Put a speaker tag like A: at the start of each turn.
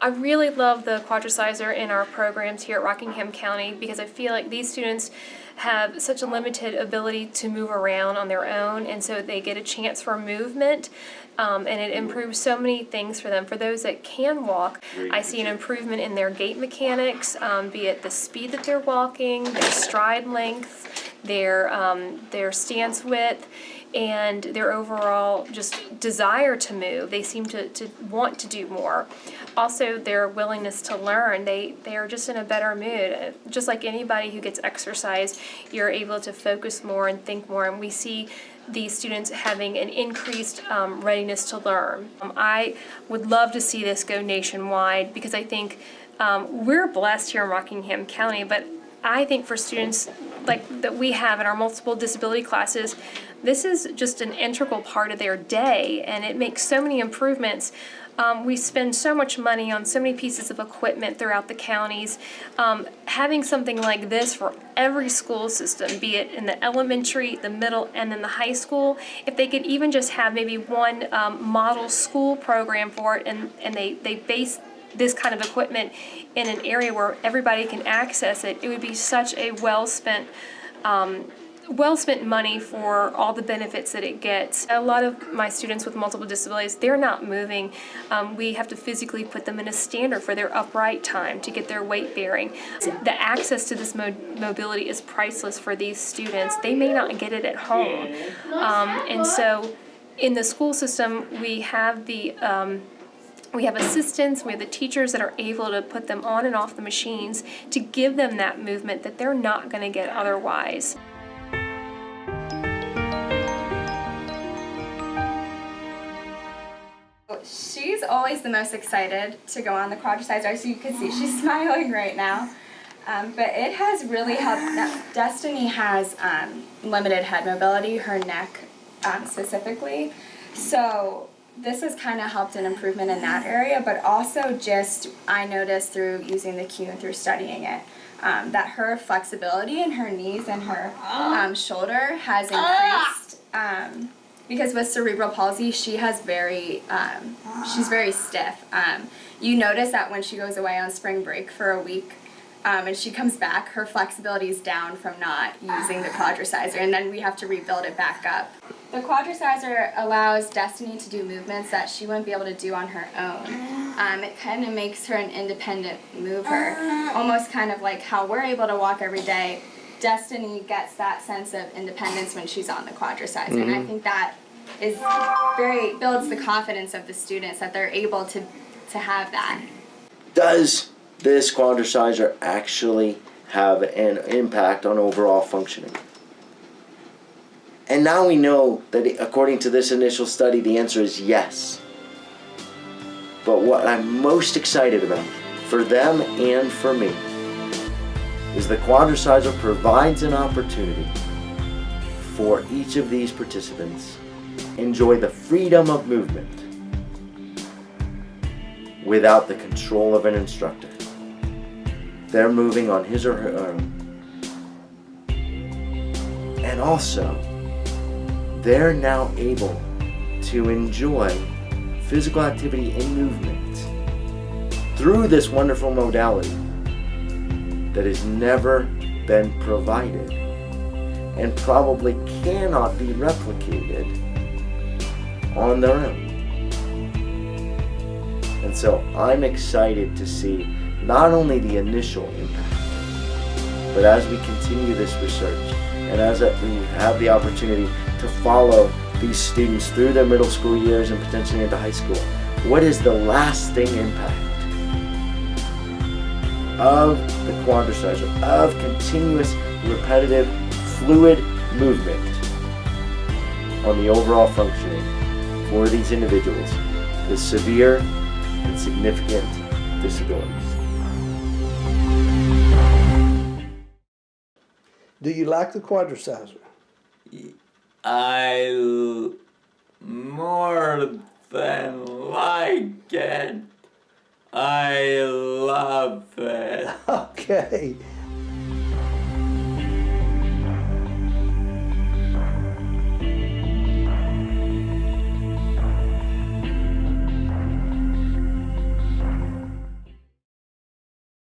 A: I really love the Quadriciser in our programs here at Rockingham County because I feel like these students have such a limited ability to move around on their own, and so they get a chance for movement, and it improves so many things for them. For those that can walk, I see an improvement in their gait mechanics, be it the speed that they're walking, their stride length, their stance width, and their overall just desire to move. They seem to want to do more. Also, their willingness to learn. They are just in a better mood. Just like anybody who gets exercise, you're able to focus more and think more, and we see these students having an increased readiness to learn. I would love to see this go nationwide because I think we're blessed here in Rockingham County, but I think for students like that we have in our multiple disability classes, this is just an integral part of their day, and it makes so many improvements. We spend so much money on so many pieces of equipment throughout the counties. Having something like this for every school system, be it in the elementary, the middle, and then the high school, if they could even just have maybe one model school program for it, and they base this kind of equipment in an area where everybody can access it, it would be such a well spent money for all the benefits that it gets. A lot of my students with multiple disabilities, they're not moving. We have to physically put them in a stander for their upright time to get their weight bearing. The access to this mobility is priceless for these students. They may not get it at home. And so in the school system, we have assistants, we have the teachers that are able to put them on and off the machines to give them that movement that they're not going to get otherwise.
B: She's always the most excited to go on the Quadriciser, as you can see she's smiling right now. But it has really helped. Now, Destiny has limited head mobility, her neck specifically, so this has kind of helped an improvement in that area, but also just I noticed through using the Q and through studying it that her flexibility in her knees and her shoulder has increased. Because with cerebral palsy, she has she's very stiff. You notice that when she goes away on spring break for a week, and she comes back, her flexibility is down from not using the Quadriciser, and then we have to rebuild it back up. The Quadriciser allows Destiny to do movements that she wouldn't be able to do on her own. It kind of makes her an independent mover, almost kind of like how we're able to walk every day. Destiny gets that sense of independence when she's on the Quadriciser, and I think that is builds the confidence of the students that they're able to have that.
C: Does this Quadriciser actually have an impact on overall functioning? And now we know that according to this initial study, the answer is yes. But what I'm most excited about for them and for me is the Quadriciser provides an opportunity for each of these participants to enjoy the freedom of movement without the control of an instructor. They're moving on his or her own. And also, they're now able to enjoy physical activity and movement through this wonderful modality that has never been provided and probably cannot be replicated on their own. And so I'm excited to see not only the initial impact, but as we continue this research and as we have the opportunity to follow these students through their middle school years and potentially into high school, what is the lasting impact of the Quadriciser, of continuous, repetitive, fluid movement on the overall functioning for these individuals with severe and significant disabilities.
D: Do you like the Quadriciser?
E: I more than like it. I love it.
D: Okay.